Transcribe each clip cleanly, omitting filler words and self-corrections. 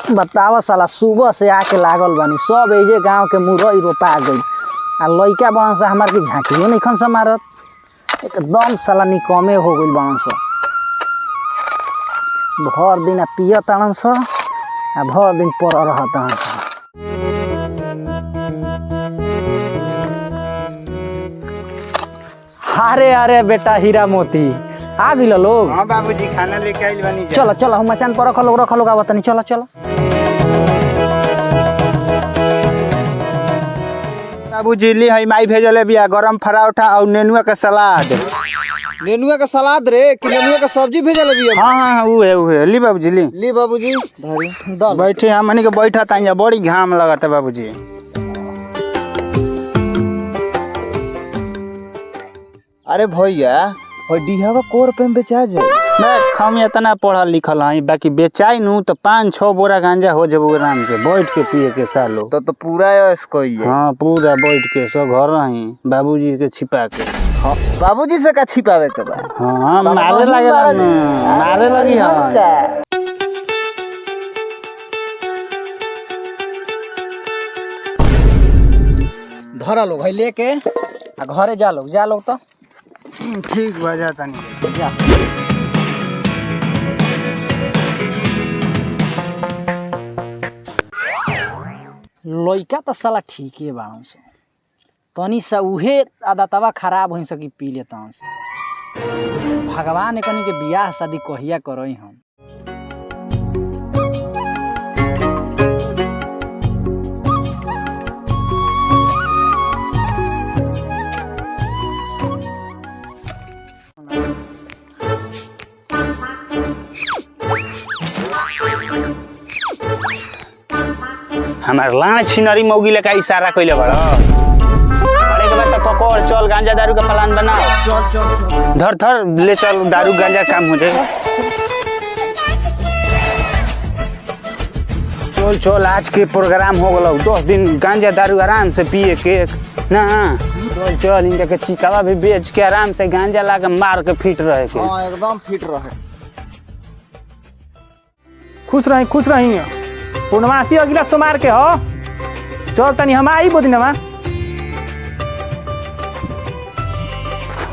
बतावा साला सुबह से आके लागल बानी सब एजे गांव के मुरई रोपा गई आ लइका बड़न से हमार के झांकियो नहीं खन से मारत एकदम साला निकमे हो गई बड़न से भर दिन पिय ताड़न से आ भर दिन पर रहता से अरे अरे बेटा हीरा मोती आ गइल लोग। हां बाबूजी खाना लेके आइल बानी। चलो चलो हम मचान पर रख लो आवतनी चलो चलो। बाबूजी ली हई माई भेजले बिया गरम पराठा और नेनुआ का सलाद। नेनुआ का सलाद रे कि नेनुआ का सब्जी भेजले बिया? हां ऊ है ली बाबूजी ली बाबूजी धरी दल बैठे हमनी के बैठा ताइया बड़ी घाम लगता बाबूजी। अरे भैया हो डीहावा को रुपए में बेचा जाए? मैं हम इतना पढ़ल लिखल हई बाकी बेचाई नु तो 5-6 बोरा गांजा हो जब आराम से बैठ के पिए के सालो। तो पूरा इसको ही है। हां पूरा बैठ के सो घर रही बाबूजी के छिपा के। हां बाबूजी से का छिपावे के बा? हां मारे लगी हां धरा लोग है लेके आ घरे जा लोग तो ठीक बजा तनी जा। लइका तो साला ठीक है बाड़न से तनी सा उहे आदतवा खराब हो सकी पी लेता से भगवान कनी के बियाह शादी कहिया करई हम। हमार लान छिनरी मौगी लेका इशारा कइले बड़ अरे के बाद तो पकड़ चल गांजा दारू का प्लान बनाओ। चल धर ले चल दारू गांजा काम हो जाए। चल आज के प्रोग्राम हो गलो 10 दिन गांजा दारू आराम से पिए के ना। चल इनका के चिकावा भी बेच के आराम से गांजा ला के मार के फिट रहे के। हां एकदम फिट रहे। खुश रही पूर्णमासी अगला सोमवार के हो। चल तनी हम आई बोदिनवा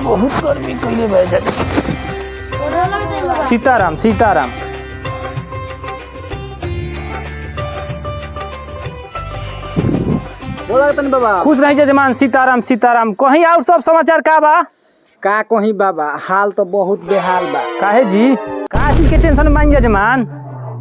बहुत गर्मी कइले बा जा। सीताराम बोला तनी बाबा खुश रही जजमान। सीताराम कहीं और सब समाचार का बा? का कहीं बाबा हाल तो बहुत बेहाल बा। काहे जी का चीज के टेंशन मान जजमान?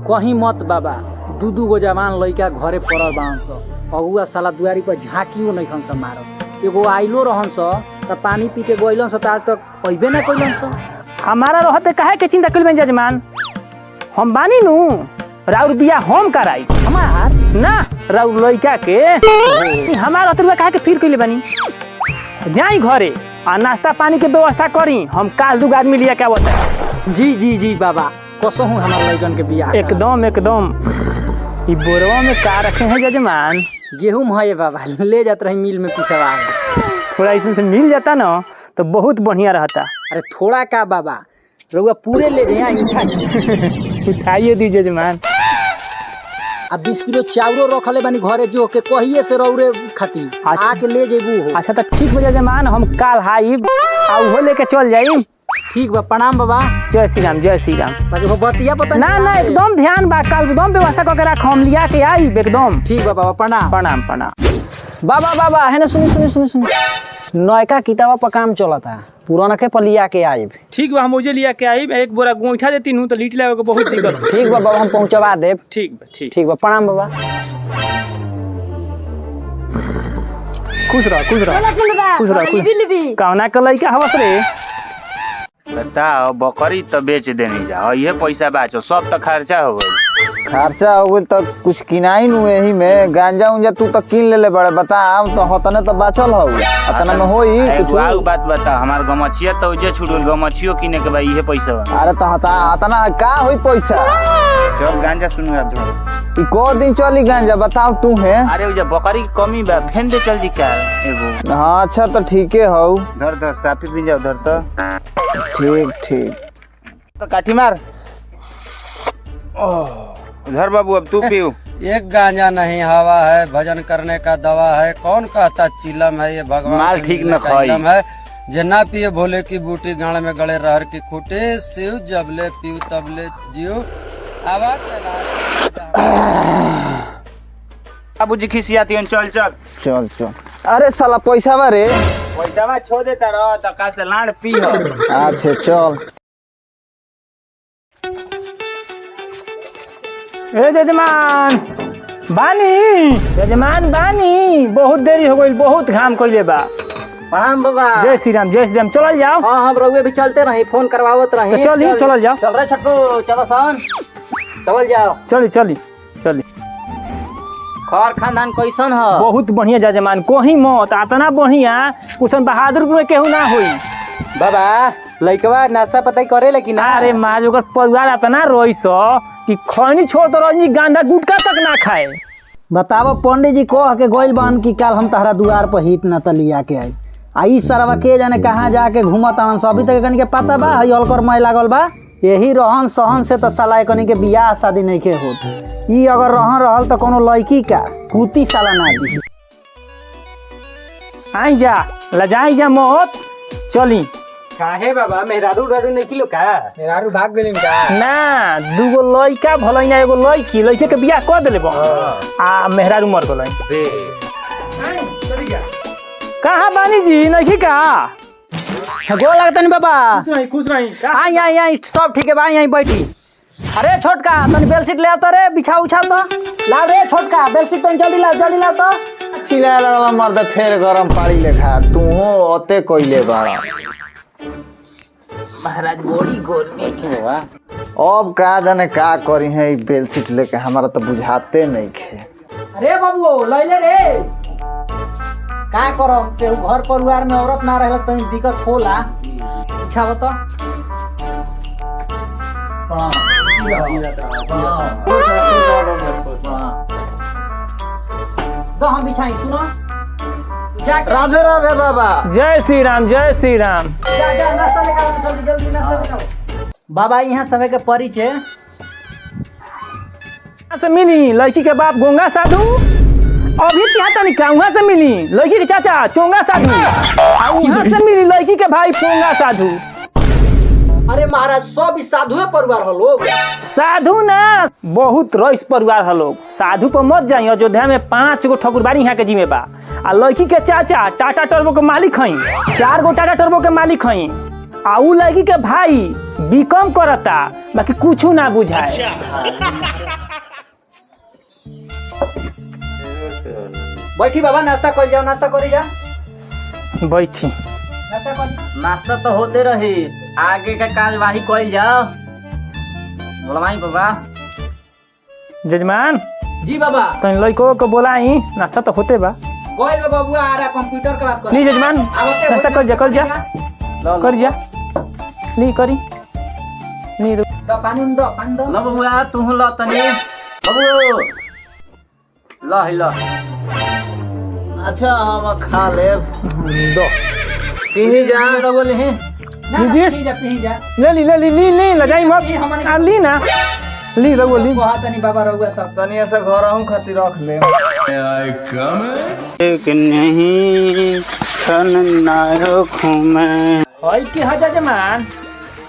कहीं मत बाबा दू गो जवान लइका घरे पड़ल बान स अगुआ साला दुआरी पर झांकियो नहीं खन से मारत एगो आइलो रहन स त पानी पी के गइलन स त आज तक अइबे ना कइलन स। हमारा रहते काहे के चिंता कइल जजमान? हम बानी नु राउर बिया हम कराई हमार ना राउर लइका के हमारा रहते काहे के फिर कइले बानी। जाई घरे आ नाश्ता पानी के व्यवस्था करी हम काल 2 आदमी लिया के आवत। जी बाबा कसहु हमार लइकन के बियाह एकदम ई बोरवा में का रखे हैं जजमान? गेहूं है बाबा ले जात रही मिल में पिसवा। थोड़ा इसमें से मिल जाता ना तो बहुत बढ़िया रहता। अरे थोड़ा का बाबा रउआ पूरे ले जाए उठाइए दी जजमान। अब 20 किलो चावलो रखले बानी घरे जो के कहिए से रौरे खाती आके ले जेबू हो। अच्छा तो ठीक बजा जजमान हम काल हाइब आ उहो लेके चल जाई। ठीक बा प्रणाम बाबा। जय श्री राम बाकी वो बतिया पता ना एकदम ध्यान बा काल एकदम व्यवस्था करके रख हम लिया के आई एकदम। ठीक बा बाबा प्रणाम। बाबा है ना सुनी नयका किताबा पर काम चलता पुराना के पर लिया के आइब। ठीक बा हम ओजे लिया के आइब। एक बोरा गोइठा देती हूं तो लीट लावे के बहुत दिक्कत। ठीक बा बाबा हम पहुंचवा देब। ठीक बा प्रणाम बाबा। खुश रह कौना के लइका हवस रे? बताओ बकरी तो बेच देनी जा ये पैसा बाचो सब तो खर्चा हो गई। खर्चा हो गई तो कुछ किनाई नु यही में गांजा उंजा तू तो किन ले बड़े बताओ तो हतने तो बाचल हो अतना में होई कुछ बात बता हमार गमछिया तो जे छुटल गमछियो किने के भाई ये पैसा। अरे तो हतना का होई पैसा? चल गांजा सुनगा ई को दिन चली गांजा बताओ तू है? अरे उजा बकरी की कमी बा फेन दे चल जी का एगो। हां अच्छा तो ठीक है हो धर साफी पिन जाओ धर तो ठीक तो काठी मार। उधर बाबू अब तू पीऊ। एक गांजा नहीं हवा है, भजन करने का दवा है। कौन कहता चिलम है, ये भगवान माल से ठीक मिलने न का खाई। इलम है। जे ना पिए भोले की बूटी, गाड़ में गड़े रहर की खूटे। शिव जबले पीऊ तबले जियो। आवाज बाबूजी खिसियाती हन, चल चल। चल चल। अरे साला पैसा बा रे। पैसा छोड़ देता रह तो काल से लाड़ पी हो। अच्छा चल। ए जजमान बानी, जजमान बानी, बहुत देरी हो गई, बहुत घाम कइले बा। प्रणाम बाबा। जय श्री राम, जय श्री राम। चलल जाओ। हाँ हम रउए भी चलते रही, फोन करवावत रही। तो चली, चलल जाओ। चल रे छोटू, चलो सन, चल जाओ। चली चली चली। घर खानदान कैसन है? बहुत बढ़िया जजमान, कोही मत, इतना बढ़िया कुशन बहादुर में केहू ना होई। बाबा लइकवा नाशा पताई करे लेकिन अरे माज ओकर परिवार इतना रोइस कि खैनी छोड़ तो रजनी गांजा गुटका तक ना खाए। बताओ पंडित जी कह के गोइल बन कि काल हम तहरा दुआर पर हित न तलिया के आई। आई सरवा के जाने कहाँ जाके घूमत आवन सब, अभी तक कनी के पता बा हई अलकर मय लागल बा। यही रहन सहन से तो साला कनी के बियाह शादी नहीं के होत। ई अगर रहन रहल तो कोनो लड़की का कुती साला ना दी। आई जा लजाई जा मत, चली। काहे बाबा मेहरारू रारू नहीं किलो का? मेहरारू भाग गेलिन का? ना दूगो लइका भलै ना, एगो लइकी, लइके के बियाह कर देले बा आ मेहरारू मर गलै। कहाँ बानी जी, नहीं का? गोर लगता नहीं बाबा। खुश रही। आई आई आई सब ठीक है बा, आई बैठी। अरे छोटका तनी बेडशीट ले आता रे, बिछा उछा तो ला रे छोटका, बेडशीट तनी जल्दी ला तो। चिल्ला लगला मर्द फेर गरम पानी लेखा। तू हो ओते कइले बाड़ा। महाराज बड़ी गर्मी है बा। अब का जाने का करी है ई बेलशीट लेके, हमारा तो बुझाते नहीं खे। अरे बाबू लइले रे, का करम केहू घर परिवार में औरत ना रहल तनी दिक्कत होला। अच्छा बता। तो हम बिछाई सुनो, जाके राधे राधे बाबा। जय श्री राम, जय श्री राम। जा नाश्ता लेकर आओ, जल्दी जल्दी नाश्ता लेकर आओ। बाबा यहाँ समय के परिचय से मिली लड़की के बाप गोंगा साधु, अभी चाहता नहीं का वहाँ से मिली लड़की के चाचा चोंगा साधु, यहाँ से मिली लड़की के भाई पोंगा साधु। अरे महाराज सब इस साधुए परिवार हो लोग। साधु ना, बहुत रईस परिवार है लोग। साधु पर मत जाई, अयोध्या में 5 गो ठकुरबाड़ी यहाँ के जिम्मे बा। आ लड़की के चाचा टाटा टर्बो के मालिक हई, 4 गो टाटा टर्बो के मालिक हई। आ उ लड़की के भाई बीकॉम करता, बाकी कुछ ना बुझाए। बैठी बाबा, नाश्ता कर जाओ, नाश्ता करी जा। बैठी। नाश्ता तो होते रही, आगे का कार्यवाही कइल जाओ। बोलवाई बाबा। जजमान जी बाबा। तन लड़को को बोलाई, नाश्ता तो होते बा। गोइल बा बाबू आ रहा कंप्यूटर क्लास कर। नहीं जजमान, नाश्ता कर जा, कर जा, कर जा। ली करी नी दो पानी दो, पानी दो। लो बबुआ तू लो तनी। बबू लो हिलो। अच्छा हम खा लेब। दो पीही जा। बोले हैं लीजिए। पी जा, पी जा। ले लगाई मत। आ ली ना, ली रघु ली। बहुत नहीं बाबा रहुआ सब। तनिया से घर आहू खातिर रख ले। एक नहीं खन नायक हूँ मैं। हई के ह जजमान?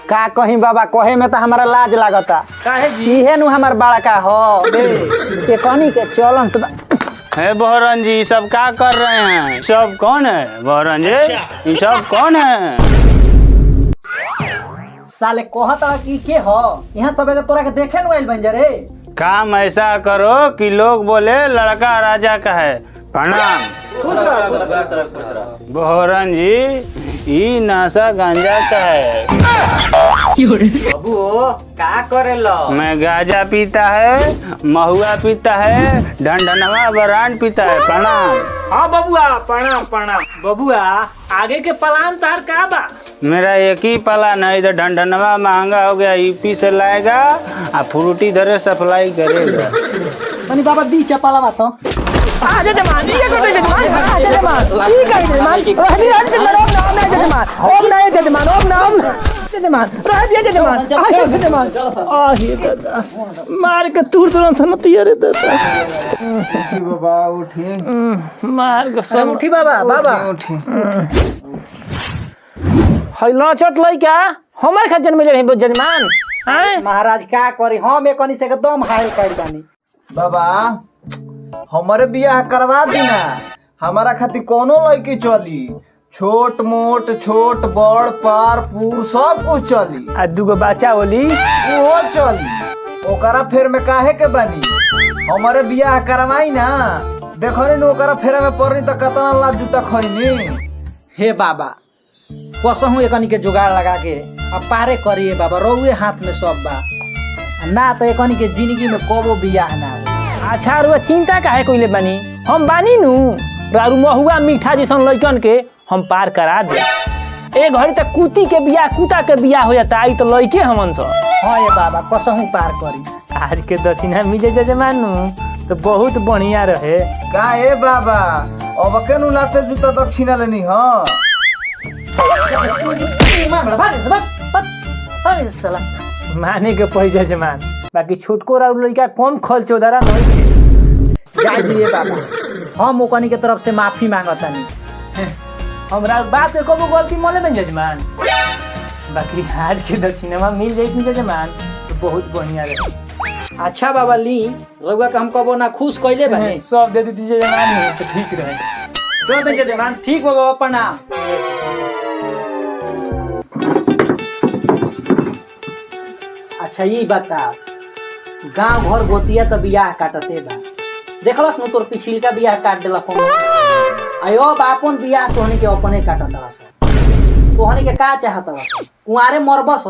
का कहीं बाबा, कहे में तो हमारा लाज लागता। काहे जी? इहे नु हमार बड़ा का हो के कहनी के चलन से है बहरन जी, सब क्या कर रहे हैं? सब कौन है बहरन जी? ये सब कौन है? साले कहता कि के हो यहाँ सब तोरा के देखे न आइल बन जा रे। काम ऐसा करो कि लोग बोले लड़का राजा का है। प्रणाम बहरन जी, ये नासा गांजा का है। बाबू का करे लो? मैं गांजा पीता है, महुआ पीता है, ढंढनवा बरांड पीता है। प्रणाम। हाँ बबुआ, प्रणाम प्रणाम। बबुआ आगे के प्लान तार का बा? मेरा एक ही प्लान है, इधर ढंढनवा महंगा हो गया, यूपी से लाएगा और फ्रूटी इधर सप्लाई करेगा। तनी बाबा दी चपाला बात। आजा जमान ये को जमान आजा जमान ई का जमान रहनी रहनी जमान ओम नाम जमान ओम नाम जमान ओम नाम जमान रह दिया जमान आजा जमान आ हे दादा मार के तूर तुरन सनतिया रे दादा उठी बाबा उठी मार के सब उठी बाबा बाबा उठी हैला चट लई क्या हमर खा जन्म ले जजमान हैं महाराज का करी हम एकनी से एकदम हाइल कर बानी। बाबा हमारे बियाह करवा दी ना, हमारा खातिर कोनो लड़की चली, छोट मोट छोट बड़ पार पूर सब कुछ चली, आ दुगो बच्चा होली वो चली। ओकरा फेर में काहे के बनी, हमारे बियाह करवाई ना, देखो नी ओकरा फेरा में पड़नी तो कतना लाख जूता खैनी। हे बाबा कसहू एकनी के जुगाड़ लगा के अब पारे करिए बाबा, रउए हाथ में सब बा ना तो एकनी के जिंदगी में कबो बियाह ना हो। अच्छा रुआ चिंता काहे कोइले बानी, हम बानी नु रारू महुआ मीठा जैसन लइकन के हम पार करा दे। एक घड़ी तक कुती के बियाह कुता के बियाह हो जाता, आई तो लइके हमन स। हाँ ये बाबा कसहू पार करी। आज के दक्षिणा मिले जजमान तो बहुत बढ़िया रहे। का ए बाबा अब के नु लाते जूता दक्षिणा लेनी हां माने के पड़ी जजमान, बाकी छोटको रारू लइका कौन खल चौदारा नहीं जा दिए बाबा, हम ओकनी के तरफ से माफी मांगतानी। हमरा बात के कोनो गलती मोले में जजमान, बाकी आज के दक्षिणा मिल जाई जजमान तो बहुत बढ़िया रहे। अच्छा बाबा ली रउआ के हम कबो ना खुश कइले बानी, सब दे दी जजमान तो ठीक रहे। दे दे जजमान। ठीक बा बाबा प्रणाम। अच्छा ये बताओ गांव घर गोतिया तो बियाह काटते बा, देखलस न तोर पिछिलका बियाह काट देला कौन आयो बापन बियाह तोहनी के अपने काटत रहा। तोहनी के का चाहत बा कुंवारे मरबस,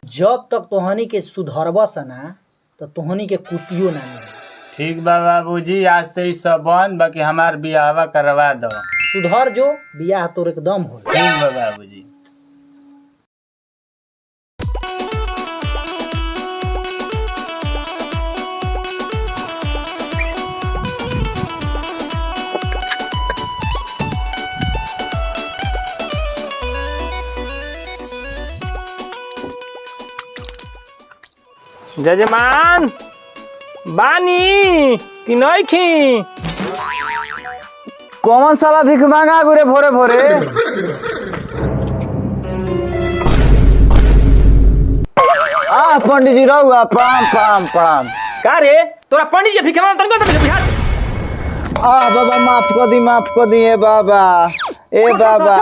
जब तक तोहनी के सुधरबस ना तो तोहनी के कुतियो ना मिली। ठीक बा बाबूजी, आज से ही सब बंद, बाकी हमार बियाहवा करवा दो। सुधर जो बियाह तोर एकदम हो। ठीक बा बाबूजी। जजमान बानी कि नहीं खी? कौन साला भिख मांगा गुरे भोरे भोरे। आ पंडित जी रहुआ प्रणाम प्रणाम प्रणाम। का रे तोरा पंडित जी भिखमा तन को बिहार आ बाबा माफ कर दी ए बाबा, ए बाबा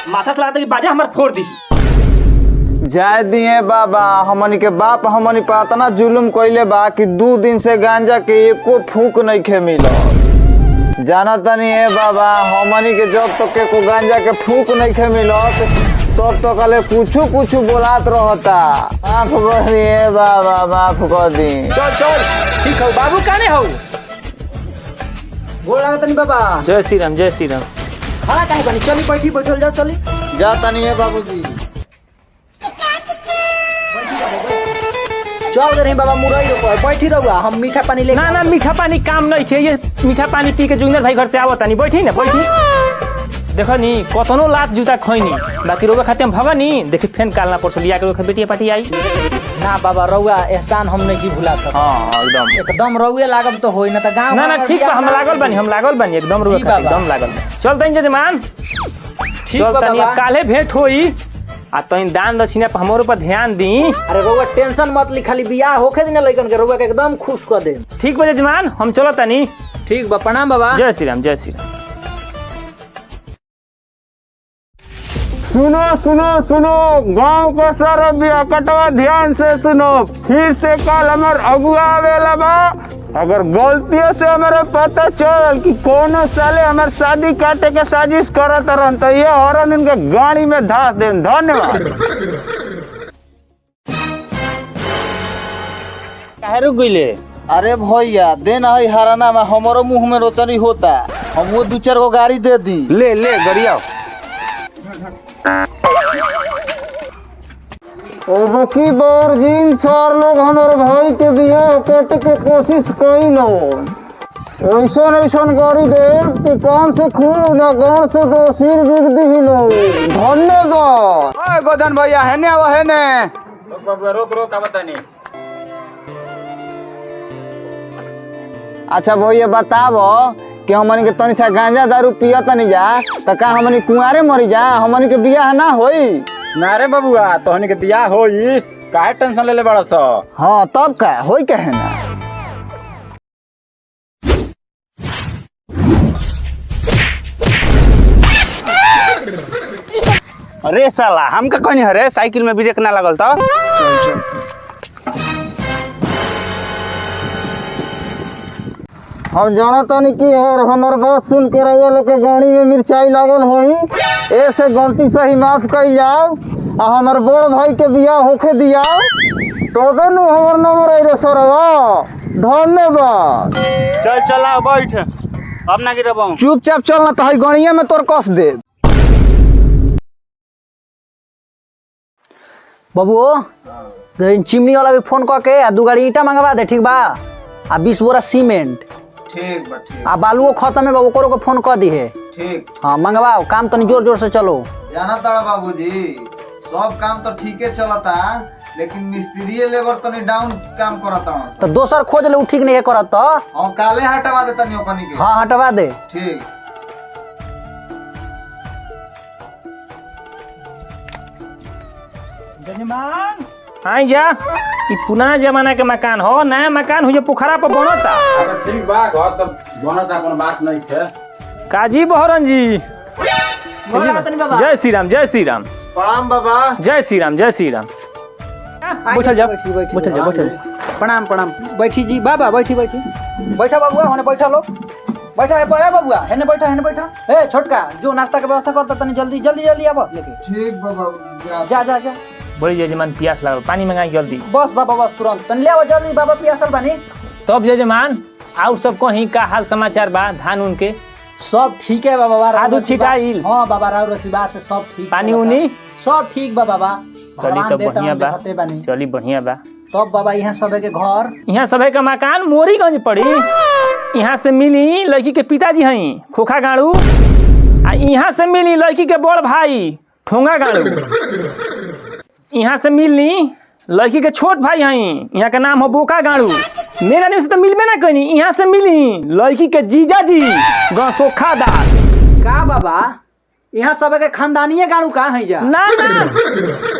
माथा चला के बाजा हमर फोड़ दी। जाय दिए बाबा, हमनी के बाप हमनी पर इतना जुलुम कइले बा कि 2 दिन से गांजा के एको फूक नहीं खे मिलत। जाना तनी है बाबा, हमनी के जब तक के को गांजा के फूक नहीं खे मिलत तब तो कले कुछ बोलात रहता। माफ कर दिए बाबा, माफ कर दी। चल चल ठीक हो बाबू काने हो? गोड़ लागतनी बाबा। जय श्री राम जय श्री राम। खड़ा काहे बनी, चली बैठी बैठल जाओ चली। जा तनी है बाबूजी। चल दे रही बाबा मुरई रोको, बैठी रहुआ हम मीठा पानी ले। ना ना मीठा पानी काम नहीं खे, ये मीठा पानी पी के जोगिंदर भाई घर से आवत नहीं। बैठी ना बैठी, देखो नी कतनो लात जूता खैनी, बाकी रोबे खाते हम भगनी देखी फेन कालना परसो लिया के रोके बेटिया पार्टी आई ना बाबा रहुआ एहसान हम नहीं भुला सकते। हां एकदम रहुए लागब तो होई ना त गांव। ना ना ठीक बा, हम लागल बानी एकदम रोबे खाते एकदम लागल बा। चल तइन जजमान ठीक चल बा तनी बाबा। काले भेंट होई आ तइन दान दक्षिणा पर हमरो पर ध्यान दी। अरे रहुआ टेंशन मत ली, खाली बियाह होखे दिन लइकन के रहुआ के एकदम खुश कर दे। ठीक बा जजमान, हम चलो तनी। ठीक बा प्रणाम बाबा। जय श्री राम जय श्री राम। सुनो सुनो सुनो, गांव का सारा बिया कटवा ध्यान से सुनो। फिर से कल हमार अगुआ आवेला बा, अगर गलतियों से हमारे पता चल कि कोनो साले हमार शादी काटे के साजिश करत रहन तो ये हरन इनके गाड़ी में धास देन। धन्यवाद। काहे रुक गइले? अरे भैया देना है हराना में हमारो मुंह में रोचनी होता, हम वो 2-4 गो गाड़ी दे दी। ले ले गरिया। अब की बार जिन 4 लोग हमारे भाई के बियाह काटे के कोशिश कइलो, ऐसा गाड़ी दे कि कान से खून ना गान से तो सिर बिक दी लो। धन्यवाद। ओए गोधन भैया है ने वो है ने। रोक रोक बता नहीं। अच्छा भैया बताबो कि हमनी के तनी सा गांजा दारू पिया तनी जा त का हमनी कुंवारे मरी जा हमनी के बियाह ना होई। ना रे बबुआ तोहनी के बियाह होई काहे टेंशन ले बड़ा सा। हाँ तब का होई कहे ना। अरे साला हमका कहनी हरे साइकिल में ब्रेक ना लगल तो। हम जाना तानी कि और हमार बात सुन के रउआ लोग के गाड़ी में मिर्चाई लागल होई ऐसे गलती से ही माफ कर जाओ आ हमार बड़ भाई के बियाह होके दिया तो नु हमर नंबर आई रे सरवा। धन्यवाद। चल चल आओ बैठ अब ना गिरबाऊं। चुपचाप चलना तो हई गणिया में तोर कस दे। बबुओ चिमनी वाला भी फोन कऽ के आ 2 गाड़ी ईटा मंगवा दे ठीक बा आ 20 बोरा सीमेंट ठीक बा ठीक। आ बालुओ खत्म है बा ओकरो को फोन कर दी है। ठीक हाँ मंगवाओ काम तनी जोर जोर से चलो। जाना ताड़ा बाबूजी सब काम तो ठीके चलता लेकिन मिस्त्री लेबर तनी डाउन काम करता। तो दोसर खोज ले उ ठीक नहीं है करत तो। हम काले हटवा देता नहीं ओकनी के। हाँ हटवा दे। ठीक। जजमान आई जा ई पुराना जमाना के मकान हो नया मकान हो जे पोखरा पर बनता। अरे ठीक बा घर तो बनता कोनो बात नहीं है। काजी बहरन जी बाबा जय श्री राम जय श्री राम। प्रणाम बाबा। जय श्री राम जय श्री राम। बैठल जा बैठल जा बैठल। प्रणाम प्रणाम बैठी जी बाबा बैठी बैठी बैठा बबुआ होने बैठा लोग बैठा है बबुआ हेने बैठा ए छोटका जो नाश्ता के व्यवस्था करता तनी जल्दी जल्दी जल्दी आबो लेके। ठीक बाबा जा जा जा बड़ी जजमान प्यास लागल पानी मंगाई जल्दी। बस बाबा बस तुरंत तनी ले आओ जल्दी बाबा पियासल बानी। तब जजमान आउ सब कहीं का हाल समाचार बा धान उनके सब ठीक है बाबा। आदू छिटाइल। हाँ बाबा राव रसीबार से सब ठीक। पानी उनी सब ठीक बा बाबा। चली तो बढ़िया बा बानी। चली बढ़िया बा। तब बाबा यहाँ सबे के घर यहाँ सबे का मकान मोरीगंज पड़ी। यहाँ से मिली लड़की के पिताजी हई खोखा गाड़ू आ यहाँ से मिली लड़की के बड़ भाई ठोंगा गाड़ू। यहाँ से मिली लड़की के छोट भाई हई यहाँ का नाम हो बोका गाड़ू। मेरा नाम से तो मिलबे ना कहीं। यहाँ से मिली लड़की के जीजा जी गसोखा दास। का बाबा यहाँ सबे के खानदानी गाड़ू का है जा ना ना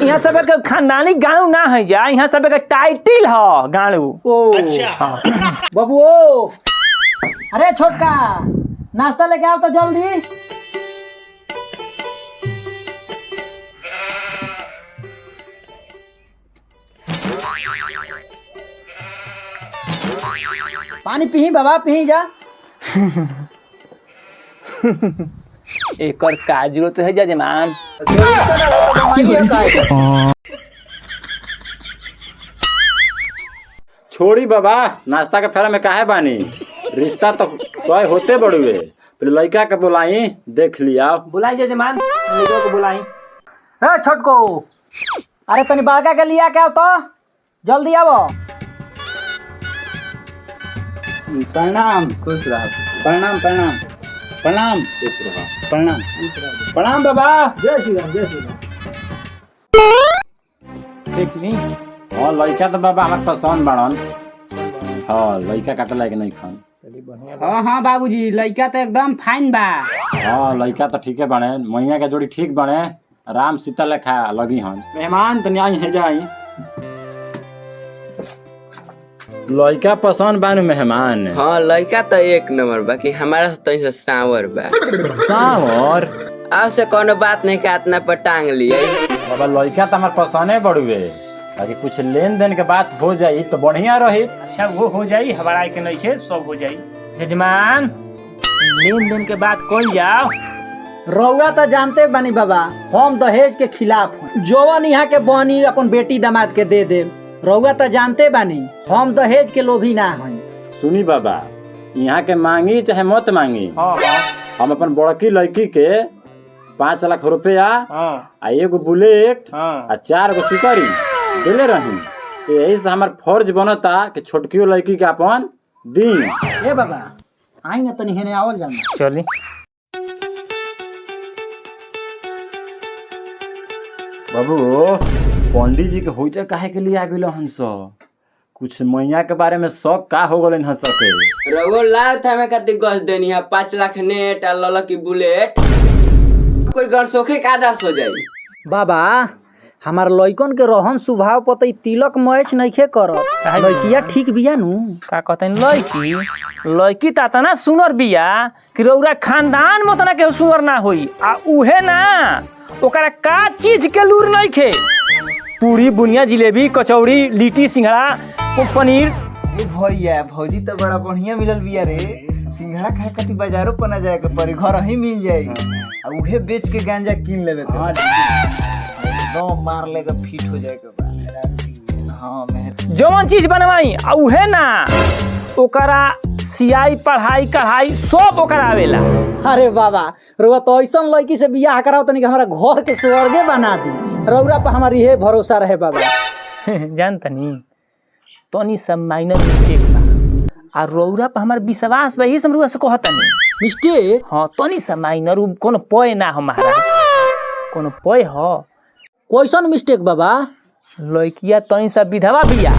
यहाँ सबे के खानदानी गाड़ू ना है जा यहाँ सबे के टाइटिल है गाड़ू। ओ अच्छा बबुओ अरे छोटका नाश्ता लेके आओ तो जल्दी। पानी पी बाबा पी जा। एक और का जरूरत है जजमान। छोड़ी बाबा नाश्ता के फेरा में काहे बानी रिश्ता तो तय होते बड़ुए पहले लड़का के बुलाई देख लिया। बुलाई जजमान लड़का को बुलाई। ए छोटको अरे तनी बड़का के लिया क्या तो जल्दी आवो। प्रणाम खुश रहो। प्रणाम प्रणाम प्रणाम खुश रहो। प्रणाम प्रणाम बाबा। जय श्री राम जय श्री राम। देख ली हाँ लड़का तो बाबा हमारे पसंद बड़न। हाँ लड़का काटे लायक नहीं खान। हाँ हाँ बाबूजी लड़का तो एकदम फाइन बा। हाँ लड़का तो ठीक है बने मैया के जोड़ी ठीक बने राम सीता लेखा लगी हन। मेहमान तो न्याय है जाई लड़का पसंद बानू मेहमान। हाँ लड़का तो एक नंबर बाकी हमारा से तनी सांवर बा। सांवर अब से कोनो बात नहीं का इतना पर टांग लिए। बाबा लड़का तो हमारे पसंद बड़ुए ताकि कुछ लेन देन के बात हो जाई तो बढ़िया रही। अच्छा वो हो जाई हमारा के नहीं है सब हो जाई। जजमान लेन देन के बात कौन जाओ। रउआ तो जानते बानी बाबा हम दहेज के खिलाफ हूँ। जवन यहाँ के बनी अपन बेटी दामाद के दे दे। रउआ तो जानते बानी हम दहेज के लोभी ना हई। सुनी बाबा यहाँ के मांगी चाहे मत मांगी हाँ हाँ हम अपन बड़की लड़की के 5 लाख रुपया हाँ आ एगो बुलेट हाँ आ 4 गो सिकड़ी देले रही। तो यही से हमार फर्ज बनता कि छोटकियो लड़की के अपन दी। ए बाबा आई ना तनी हेने आवल जाना। चली बाबू पंडित जी के होइजा काहे के लिए आ गइल हंस? कुछ मैया के बारे में शक का हो गइल हंस के? रघु लाल था में खातिर गस देनी है 5 लाख नेट और लल की बुलेट। कोई घर सोखे का आदास हो जाई। बाबा हमार लइकन के रहन स्वभाव पतई तिलक मैच नइखे करत। लइकिया ठीक बिया नु? का कहतन लड़की तना सुनर बिया कि रौरा खानदान में तना के सुनर ना होई। आ उहे ना ओकरा का चीज के लूर नहीं खे। पूरी बुनिया जिलेबी कचौड़ी लिट्टी सिंघड़ा पनीर। ए भैया भौजी तो बड़ा बढ़िया मिलल बिया रे। सिंघड़ा खाए खातिर बाजारों पर ना जाए के परी, घर ही मिल जाई। आ उहे बेच के गांजा किन लेवे के। हां दम मार लेके फिट हो जाए के बा। हां मैं जौन चीज बनवाई आ उहे ना ओकरा सियाई पढ़ाई कढ़ाई सब ओकरा आवेला। अरे बाबा रउआ तो ऐसन लड़की से बियाह कराओ तनी कि हमारा घर के स्वर्गे बना दी। रउरा पर हमारी ये भरोसा रहे बाबा। जानतनी तनी सब माइनर मिस्टेक बा आ रौरा पर हमार विश्वास बा। ई सब रउआ से कहतनी मिस्टेक। हाँ तनी सब माइनर कोनो पय ना हमारा कोनो पय ह। कैसन मिस्टेक बाबा? लड़किया तनी सा विधवा बिया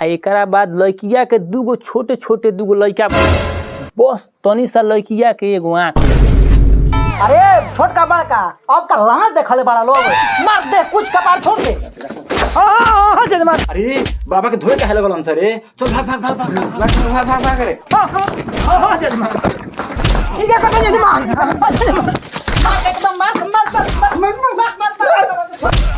आ एकरा बाद लड़किया के दूगो छोटे छोटे दूगो लड़का बस तनी सा लड़किया के एगो आँख। अरे छोटका बड़का अब का लाना देखले बड़ा लोग मार दे कुछ कपार छोड़ दे। हाँ जजमान। अरे बाबा के धोए काहे लगल हंस रे? चल भाग भाग भाग भाग भाग भाग रे। हाँ जजमान ठीक है जजमान। एकदम मार मार मार मार मार मार मार।